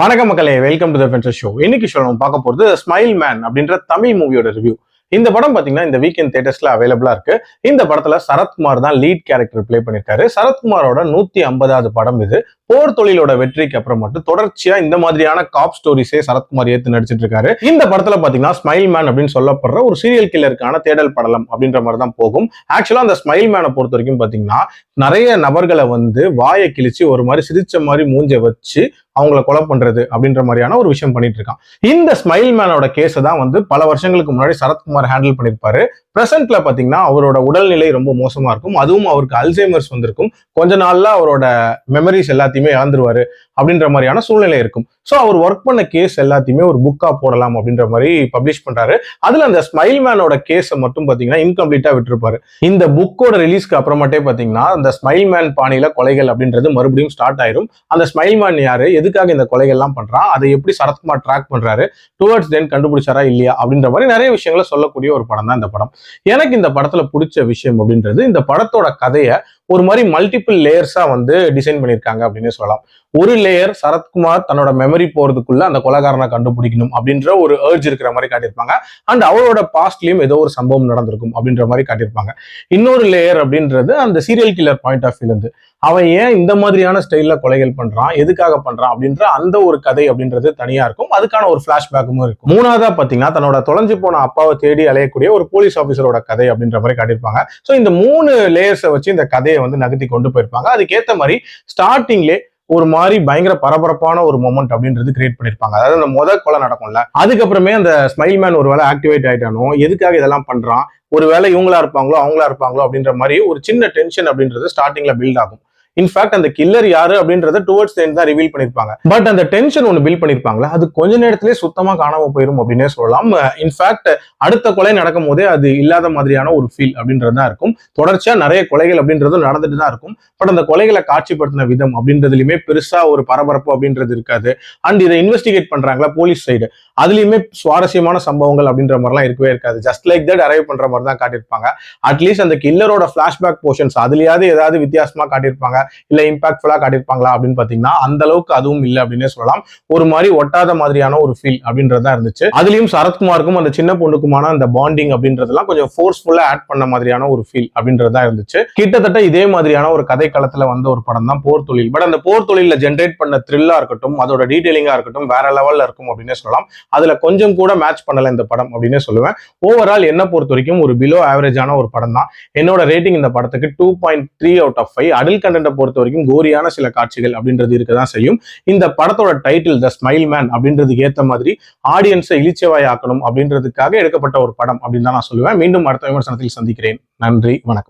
வணக்கம் மக்களே, welcome to the venture show. இன்னைக்கு ஷோ நம்ம பார்க்க போறது ஸ்மைல் மேன் அப்படின்ற தமிழ் மூவியோட ரிவ்யூ. இந்த படம் பாத்தீங்கன்னா இந்த வீக்கெண்ட் தியேட்டர்ஸ்ல அவைலபிளா இருக்கு. இந்த படத்துல சரத்குமார் தான் லீட் கேரக்டர் பிளே பண்ணிருக்காரு. சரத்குமாரோட 150வது படம் இது. போர் தொழிலோட வெற்றிக்கு அப்புறம் மட்டும் தொடர்ச்சியா இந்த மாதிரியான காப் ஸ்டோரிஸே சரத்குமார் ஏத்து நடிச்சிட்டு இருக்காரு. இந்த படத்துல பாத்தீங்கன்னா ஸ்மைல் மேன் அப்படின்னு சொல்லப்படுற ஒரு சீரியல் கில்லருக்கான தேடல் படலம் அப்படின்ற மாதிரி தான் போகும். ஆக்சுவலா அந்த ஸ்மைல் மேனை பொறுத்த வரைக்கும் பாத்தீங்கன்னா நிறைய நபர்களை வாயை கிழிச்சு ஒரு மாதிரி சிரிச்ச மாதிரி மூஞ்ச வச்சு அவங்கள கொலை பண்றது அப்படின்ற மாதிரியான ஒரு விஷயம் பண்ணிட்டு இருக்கான். இந்த ஸ்மைல் மேனோட கேஸை தான் பல வருஷங்களுக்கு முன்னாடி சரத்குமார் ஹேண்டில் பண்ணிருப்பாரு. பிரசன்ட்ல பாத்தீங்கன்னா அவரோட உடல்நிலை ரொம்ப மோசமா இருக்கும். அதுவும் அவருக்கு அல்சைமர்ஸ் வந்திருக்கும். கொஞ்ச நாள்ல அவரோட மெமரிஸ் எல்லாத்தையுமே இழந்துருவாரு அப்படின்ற மாதிரியான சூழ்நிலை இருக்கும். சோ அவர் ஒர்க் பண்ண கேஸ் எல்லாத்தையுமே ஒரு புக்கா போடலாம் அப்படின்ற மாதிரி பப்ளிஷ் பண்றாரு. அதுல அந்த ஸ்மைல் மேனோட கேஸை மட்டும் பாத்தீங்கன்னா இன்கம்ப்ளீட்டா விட்டுருப்பாரு. இந்த புக்கோட ரிலீஸ்க்கு அப்புறமேட்டே பாத்தீங்கன்னா அந்த ஸ்மைல் மேன் பாணியில கொலைகள் அப்படின்றது மறுபடியும் ஸ்டார்ட் ஆயிரும். அந்த ஸ்மைல் மேன் யாரு, எதுக்காக இந்த கொலைகள் எல்லாம் பண்றான், அதை எப்படி சரத்குமார் ட்ராக் பண்றாரு, டுவர்ட்ஸ் தென் கண்டுபிடிச்சாரா இல்லையா அப்படின்ற மாதிரி நிறைய விஷயங்களை சொல்லக்கூடிய ஒரு படம் தான் இந்த படம். எனக்கு இந்த படத்துல பிடிச்ச விஷயம் அப்படின்றது இந்த படத்தோட கதையை ஒரு மாதிரி மல்டிபிள் லேயர்ஸா டிசைன் பண்ணியிருக்காங்க அப்படின்னு சொல்லலாம். ஒரு லேயர் சரத்குமார் தன்னோட மெமரி போறதுக்குள்ள அந்த கொலைகாரனை கண்டுபிடிக்கணும் அப்படின்ற ஒரு ஏர்ஜ் இருக்கிற மாதிரி காட்டியிருப்பாங்க. அண்ட் அவரோட பாஸ்ட்லயும் ஏதோ ஒரு சம்பவம் நடந்திருக்கும் அப்படின்ற மாதிரி காட்டியிருப்பாங்க. இன்னொரு லேயர் அப்படின்றது அந்த சீரியல் கில்லர் பாயிண்ட் ஆஃப் வியூல இருந்து அவன் ஏன் இந்த மாதிரியான ஸ்டைல்ல கொலைகள் பண்றான், எதுக்காக பண்றான் அப்படின்ற அந்த ஒரு கதை அப்படின்றது தனியா இருக்கும். அதுக்கான ஒரு பிளாஷ்பேக்கும் இருக்கும். மூணாவதா பாத்தீங்கன்னா தன்னோட தொலைஞ்சு போன அப்பாவை தேடி அலையக்கூடிய ஒரு போலீஸ் ஆபீசரோட கதை அப்படின்ற மாதிரி காட்டியிருப்பாங்க. சோ இந்த 3 லேயர்ஸை வச்சு இந்த கதையை நகர்த்தி கொண்டு போயிருப்பாங்க. அதுக்கேற்ற மாதிரி ஸ்டார்டிங்லே ஒரு மாதிரி பயங்கர பரபரப்பான ஒரு மொமெண்ட் அப்படின்றது கிரியேட் பண்ணிருப்பாங்க. அதாவது அந்த கொலை நடக்கும்ல, அதுக்கப்புறமே அந்த ஸ்மைல் மேன் ஒரு வேளை ஆக்டிவேட் ஆயிட்டானோ, எதுக்காக இதெல்லாம் பண்றான், ஒருவேளை இவங்களா இருப்பாங்களோ அவங்களா இருப்பாங்களோ அப்படின்ற மாதிரி ஒரு சின்ன டென்ஷன் அப்படின்றது ஸ்டார்டிங்ல பில்ட் ஆகும். இன்ஃபேக்ட் அந்த கில்லர் யாரு அப்படின்றத டுவர்ட்ஸ் எண்ட் தான் ரிவீல் பண்ணிருப்பாங்க. பட் அந்த டென்ஷன் ஒன்று பில்ட் பண்ணிருப்பாங்களா, அது கொஞ்ச நேரத்திலே சுத்தமா காணாம போயிரும் அப்படின்னே சொல்லலாம். இன்ஃபேக்ட் அடுத்த கொலை நடக்கும் போதே அது இல்லாத மாதிரியான ஒரு ஃபீல் அப்படின்றது தான் இருக்கும். தொடர்ச்சியா நிறைய கொலைகள் அப்படின்றது நடந்துட்டு தான் இருக்கும். பட் அந்த கொலைகளை காட்சிப்படுத்தின விதம் அப்படின்றதுலயுமே பெருசா ஒரு பரபரப்பு அப்படின்றது இருக்காது. அண்ட் இதை இன்வெஸ்டிகேட் பண்றாங்களா போலீஸ் சைடு, அதுலயுமே சுவாரஸ்யமான சம்பவங்கள் அப்படின்ற மாதிரிலாம் இருக்கவே இருக்காது. ஜஸ்ட் லைக் தட் அரைவ் பண்ற மாதிரி தான் காட்டியிருப்பாங்க. அட்லீஸ்ட் அந்த கில்லரோட பிளாஷ்பேக் போர்ஷன்ஸ் அதுலயாவது ஏதாவது வித்தியாசமா காட்டியிருப்பாங்க, இல்ல இம்பாக்ட்ஃபுல்லா காட்டியிருப்பாங்களா அப்படின்னு பாத்தீங்கன்னா அந்த அளவுக்கு அதுவும் இல்லை அப்படின்னே சொல்லலாம். ஒரு மாதிரி ஒட்டாத மாதிரியான ஒரு ஃபீல் அப்படின்றதா இருந்துச்சு. அதுலயும் சரத்குமாருக்கும் அந்த சின்ன பொண்ணுக்குமான அந்த பாண்டிங் அப்படின்றதெல்லாம் கொஞ்சம் ஃபோர்ஸ்ஃபுல்லா ஆட் பண்ண மாதிரியான ஒரு ஃபீல் அப்படின்றதா இருந்துச்சு. கிட்டத்தட்ட இதே மாதிரியான ஒரு கதை களத்துல ஒரு படம் தான் போர் தொழில். பட் அந்த போர் தொழில ஜென்ரேட் பண்ண த்ரில்லா இருக்கட்டும், அதோட டீடைலிங்கா இருக்கட்டும் வேற லெவல்ல இருக்கும் அப்படின்னே சொல்லலாம். அதுல கொஞ்சம் கூட மேட்ச் பண்ணல இந்த படம் அப்படின்னே சொல்லுவேன். ஓவரால் என்ன பொறுத்த வரைக்கும் ஒரு பிலோ ஆவரேஜான ஒரு படம் தான். என்னோட ரேட்டிங் இந்த படத்துக்கு 2.3 out of 5. அடல்ட் கண்டென்ட் பொறுத்த வரைக்கும் கோரியான சில காட்சிகள் அப்படின்றது இருக்கதான் செய்யும். இந்த படத்தோட டைட்டில் த ஸ்மைல் மேன் அப்படின்றதுக்கு ஏத்த மாதிரி ஆடியன்ஸை இளிச்சவாய் ஆக்கணும் அப்படின்றதுக்காக எடுக்கப்பட்ட ஒரு படம் அப்படின்னு தான் நான் சொல்லுவேன். மீண்டும் அடுத்த விமர்சனத்தில் சந்திக்கிறேன். நன்றி, வணக்கம்.